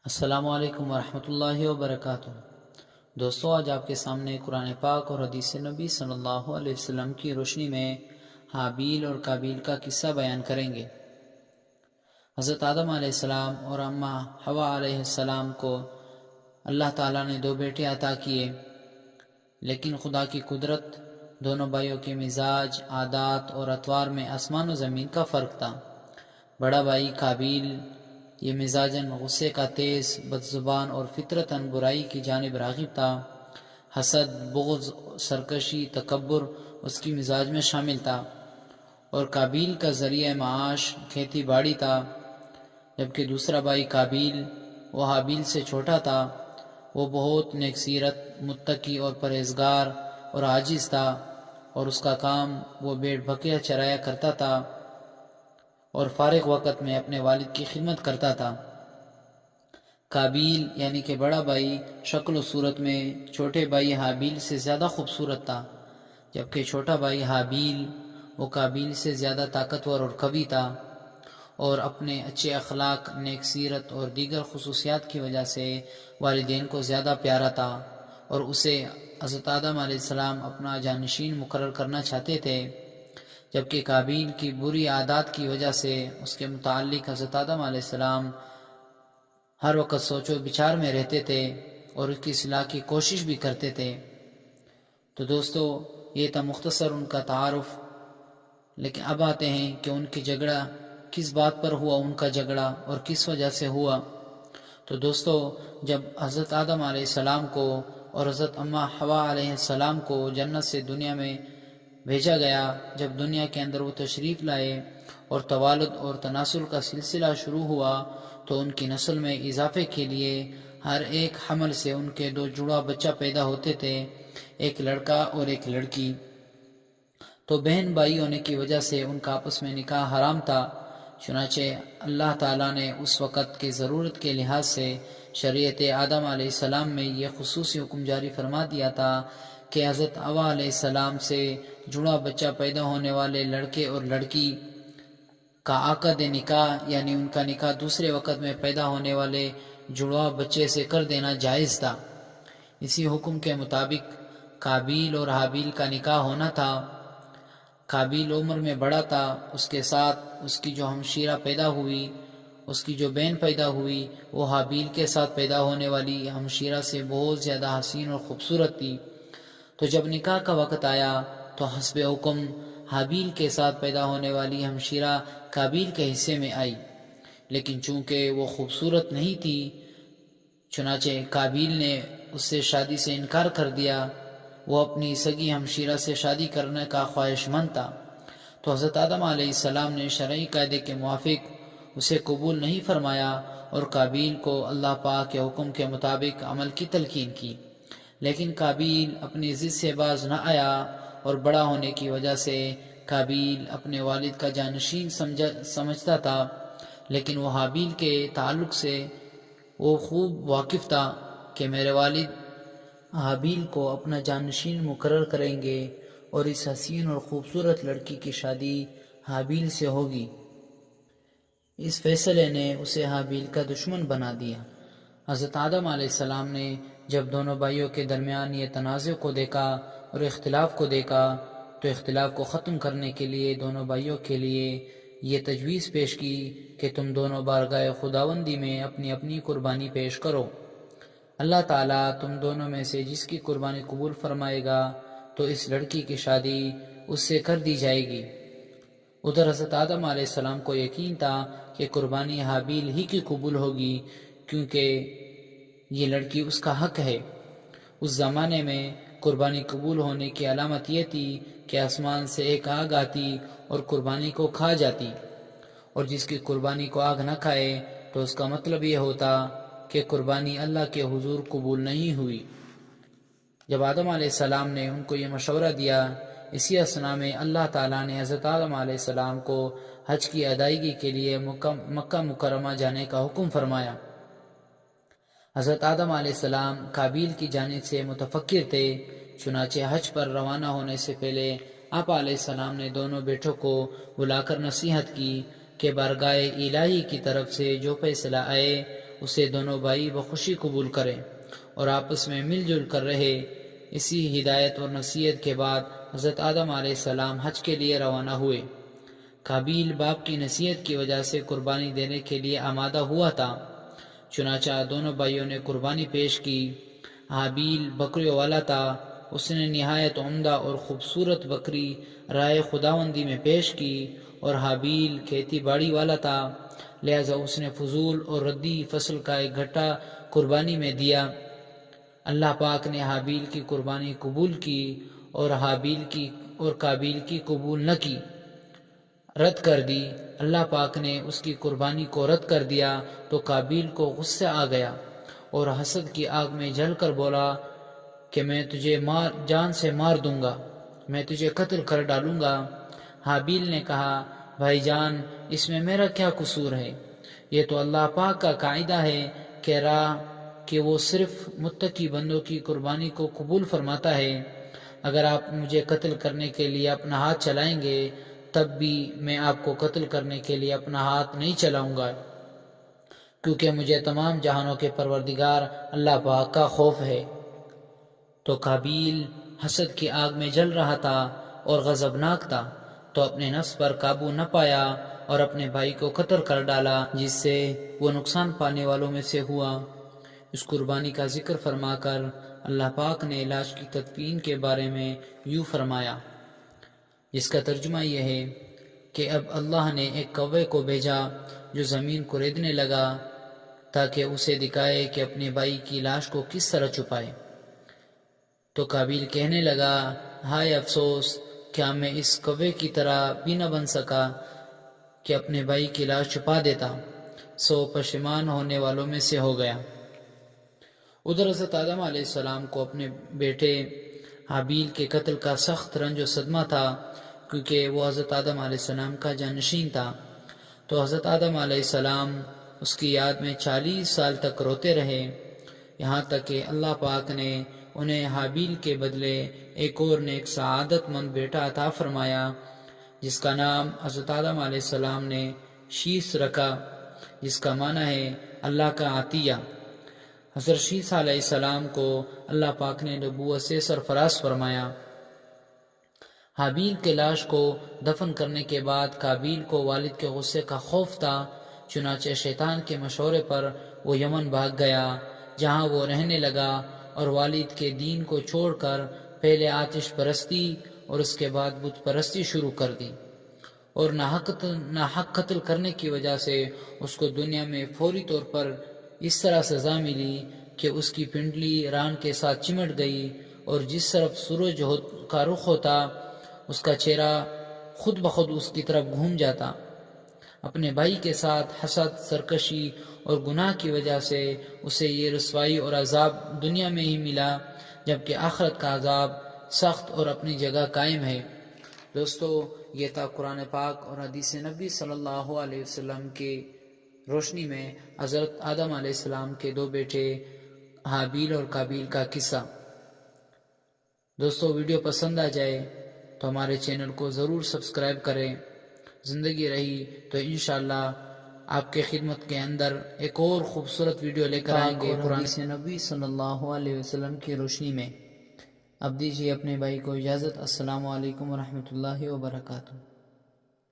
السلام علیکم ورحمۃ اللہ وبرکاتہ۔ دوستو، آج آپ کے سامنے قرآن پاک اور حدیث نبی صلی اللہ علیہ وسلم کی روشنی میں حابیل اور قابیل کا قصہ بیان کریں گے۔ حضرت آدم علیہ السلام اور اماں حوا علیہ السلام کو اللہ تعالیٰ نے 2 بیٹے عطا کیے، لیکن خدا کی قدرت، دونوں بھائیوں کے مزاج، عادات اور اطوار میں آسمان و زمین کا فرق تھا۔ بڑا بھائی قابیل یہ مزاجاً غصے کا تیز، بد زبان اور فطرتاً برائی کی جانب راغب تھا۔ حسد، بغض، سرکشی، تکبر اس کی مزاج میں شامل تھا، اور قابیل کا ذریعہ معاش کھیتی باڑی تھا، جبکہ دوسرا بھائی قابیل، وہ حابیل سے چھوٹا تھا، وہ بہت نیک سیرت، متقی اور پرہیزگار اور عاجز تھا، اور اس کا کام وہ بھیڑ بکریاں چرایا کرتا تھا اور فارغ وقت میں اپنے والد کی خدمت کرتا تھا۔ قابیل یعنی کہ بڑا بھائی شکل و صورت میں چھوٹے بھائی حابیل سے زیادہ خوبصورت تھا، جبکہ چھوٹا بھائی حابیل وہ قابیل سے زیادہ طاقتور اور قوی تھا، اور اپنے اچھے اخلاق، نیک سیرت اور دیگر خصوصیات کی وجہ سے والدین کو زیادہ پیارا تھا، اور اسے حضرت آدم علیہ السلام اپنا جانشین مقرر کرنا چاہتے تھے، جبکہ قابیل کی بری عادات کی وجہ سے اس کے متعلق حضرت آدم علیہ السلام ہر وقت سوچ و بچار میں رہتے تھے اور اس کی اصلاح کی کوشش بھی کرتے تھے۔ تو دوستو، یہ تھا مختصر ان کا تعارف، لیکن اب آتے ہیں کہ ان کی جھگڑا کس بات پر ہوا، ان کا جھگڑا اور کس وجہ سے ہوا۔ تو دوستو، جب حضرت آدم علیہ السلام کو اور حضرت اماں حوا علیہ السلام کو جنت سے دنیا میں بھیجا گیا، جب دنیا کے اندر وہ تشریف لائے اور توالد اور تناسل کا سلسلہ شروع ہوا، تو ان کی نسل میں اضافے کے لیے ہر ایک حمل سے ان کے 2 جڑواں بچہ پیدا ہوتے تھے، ایک لڑکا اور ایک لڑکی۔ تو بہن بھائی ہونے کی وجہ سے ان کا آپس میں نکاح حرام تھا، چنانچہ اللہ تعالیٰ نے اس وقت کی ضرورت کے لحاظ سے شریعت آدم علیہ السلام میں یہ خصوصی حکم جاری فرما دیا تھا کہ حضرت حوا علیہ السلام سے جڑواں بچہ پیدا ہونے والے لڑکے اور لڑکی کا عقد نکاح، یعنی ان کا نکاح دوسرے وقت میں پیدا ہونے والے جڑواں بچے سے کر دینا جائز تھا۔ اسی حکم کے مطابق قابیل اور حابیل کا نکاح ہونا تھا۔ قابیل عمر میں بڑا تھا، اس کے ساتھ اس کی جو ہمشیرہ پیدا ہوئی، اس کی جو بہن پیدا ہوئی، وہ حابیل کے ساتھ پیدا ہونے والی ہمشیرہ سے بہت زیادہ حسین اور خوبصورت تھی۔ تو جب نکاح کا وقت آیا تو حسب حکم حابیل کے ساتھ پیدا ہونے والی ہمشیرہ قابیل کے حصے میں آئی، لیکن چونکہ وہ خوبصورت نہیں تھی، چنانچہ قابیل نے اس سے شادی سے انکار کر دیا۔ وہ اپنی سگی ہمشیرہ سے شادی کرنے کا خواہش مند تھا، تو حضرت آدم علیہ السلام نے شرعی قاعدے کے موافق اسے قبول نہیں فرمایا اور قابیل کو اللہ پاک کے حکم کے مطابق عمل کی تلقین کی۔ لیکن قابیل اپنی ضد سے باز نہ آیا، اور بڑا ہونے کی وجہ سے قابیل اپنے والد کا جانشین سمجھتا تھا، لیکن وہ حابیل کے تعلق سے وہ خوب واقف تھا کہ میرے والد حابیل کو اپنا جانشین مقرر کریں گے اور اس حسین اور خوبصورت لڑکی کی شادی حابیل سے ہوگی۔ اس فیصلے نے اسے حابیل کا دشمن بنا دیا۔ حضرت آدم علیہ السلام نے جب دونوں بھائیوں کے درمیان یہ تنازع کو دیکھا اور اختلاف کو دیکھا، تو اختلاف کو ختم کرنے کے لیے دونوں بھائیوں کے لیے یہ تجویز پیش کی کہ تم دونوں بارگاہ خداوندی میں اپنی اپنی قربانی پیش کرو۔ اللہ تعالیٰ تم دونوں میں سے جس کی قربانی قبول فرمائے گا تو اس لڑکی کی شادی اس سے کر دی جائے گی۔ ادھر حضرت آدم علیہ السلام کو یقین تھا کہ قربانی حابیل ہی کی قبول ہوگی، کیونکہ یہ لڑکی اس کا حق ہے۔ اس زمانے میں قربانی قبول ہونے کی علامت یہ تھی کہ آسمان سے ایک آگ آتی اور قربانی کو کھا جاتی، اور جس کی قربانی کو آگ نہ کھائے تو اس کا مطلب یہ ہوتا کہ قربانی اللہ کے حضور قبول نہیں ہوئی۔ جب آدم علیہ السلام نے ان کو یہ مشورہ دیا، اسی اثناء میں اللہ تعالیٰ نے حضرت آدم علیہ السلام کو حج کی ادائیگی کے لیے مکہ مکرمہ جانے کا حکم فرمایا۔ حضرت آدم علیہ السلام قابیل کی جانب سے متفکر تھے، چنانچہ حج پر روانہ ہونے سے پہلے آپ علیہ السلام نے دونوں بیٹوں کو بلا کر نصیحت کی کہ بارگاہ الہی کی طرف سے جو فیصلہ آئے اسے دونوں بھائی بخوشی قبول کریں اور آپس میں مل جل کر رہے۔ اسی ہدایت اور نصیحت کے بعد حضرت آدم علیہ السلام حج کے لیے روانہ ہوئے۔ قابیل باپ کی نصیحت کی وجہ سے قربانی دینے کے لیے آمادہ ہوا تھا، چنانچہ دونوں بھائیوں نے قربانی پیش کی۔ حابیل بکریوں والا تھا، اس نے نہایت عمدہ اور خوبصورت بکری رائے خداوندی میں پیش کی، اور حابیل کھیتی باڑی والا تھا، لہذا اس نے فضول اور ردی فصل کا ایک گھٹا قربانی میں دیا۔ اللہ پاک نے حابیل کی قربانی قبول کی اور قابیل کی قبول نہ کی، رد کر دی۔ اللہ پاک نے اس کی قربانی کو رد کر دیا تو قابیل کو غصہ آ گیا اور حسد کی آگ میں جل کر بولا کہ میں تجھے جان سے مار دوں گا، میں تجھے قتل کر ڈالوں گا۔ حابیل نے کہا، بھائی جان، اس میں میرا کیا قصور ہے؟ یہ تو اللہ پاک کا قاعدہ ہے کہ وہ صرف متقی بندوں کی قربانی کو قبول فرماتا ہے۔ اگر آپ مجھے قتل کرنے کے لیے اپنا ہاتھ چلائیں گے تب بھی میں آپ کو قتل کرنے کے لیے اپنا ہاتھ نہیں چلاؤں گا، کیونکہ مجھے تمام جہانوں کے پروردگار اللہ پاک کا خوف ہے۔ تو قابیل حسد کی آگ میں جل رہا تھا اور غضبناک تھا، تو اپنے نفس پر قابو نہ پایا اور اپنے بھائی کو قتل کر ڈالا، جس سے وہ نقصان پانے والوں میں سے ہوا۔ اس قربانی کا ذکر فرما کر اللہ پاک نے لاش کی تدفین کے بارے میں یوں فرمایا، جس کا ترجمہ یہ ہے کہ اب اللہ نے ایک کوے کو بھیجا جو زمین کو ریدنے لگا تاکہ اسے دکھائے کہ اپنے بھائی کی لاش کو کس طرح چھپائے۔ تو قابیل کہنے لگا، ہائے افسوس، کیا میں اس کوے کی طرح بھی نہ بن سکا کہ اپنے بھائی کی لاش چھپا دیتا، سو پشیمان ہونے والوں میں سے ہو گیا۔ ادھر حضرت آدم علیہ السلام کو اپنے بیٹے حابیل کے قتل کا سخت رنج و صدمہ تھا، کیونکہ وہ حضرت آدم علیہ السلام کا جانشین تھا۔ تو حضرت آدم علیہ السلام اس کی یاد میں 40 سال تک روتے رہے، یہاں تک کہ اللہ پاک نے انہیں حابیل کے بدلے ایک اور نیک سعادت مند بیٹا عطا فرمایا، جس کا نام حضرت آدم علیہ السلام نے شیث رکھا، جس کا معنی ہے اللہ کا عطیہ۔ حضرت شیث علیہ السلام کو اللہ پاک نے نبوت سے سرفراز فرمایا۔ حابیل کے لاش کو دفن کرنے کے بعد قابیل کو والد کے غصے کا خوف تھا، چنانچہ شیطان کے مشورے پر وہ یمن بھاگ گیا، جہاں وہ رہنے لگا اور والد کے دین کو چھوڑ کر پہلے آتش پرستی اور اس کے بعد بت پرستی شروع کر دی، اور ناحق قتل کرنے کی وجہ سے اس کو دنیا میں فوری طور پر اس طرح سزا ملی کہ اس کی پنڈلی ران کے ساتھ چمٹ گئی، اور جس طرف سورج کا رخ ہوتا اس کا چہرہ خود بخود اس کی طرف گھوم جاتا۔ اپنے بھائی کے ساتھ حسد، سرکشی اور گناہ کی وجہ سے اسے یہ رسوائی اور عذاب دنیا میں ہی ملا، جبکہ آخرت کا عذاب سخت اور اپنی جگہ قائم ہے۔ دوستو، یہ تھا قرآن پاک اور حدیث نبی صلی اللہ علیہ وسلم کی روشنی میں حضرت آدم علیہ السلام کے دو بیٹے حابیل اور قابیل کا قصہ۔ دوستو، ویڈیو پسند آ جائے تو ہمارے چینل کو ضرور سبسکرائب کریں۔ زندگی رہی تو انشاءاللہ آپ کے خدمت کے اندر ایک اور خوبصورت ویڈیو لے کر آئیں گے قرآن سے نبی صلی اللہ علیہ وسلم کی روشنی میں۔ اب دیجیے اپنے بھائی کو اجازت۔ السلام علیکم ورحمۃ اللہ وبرکاتہ۔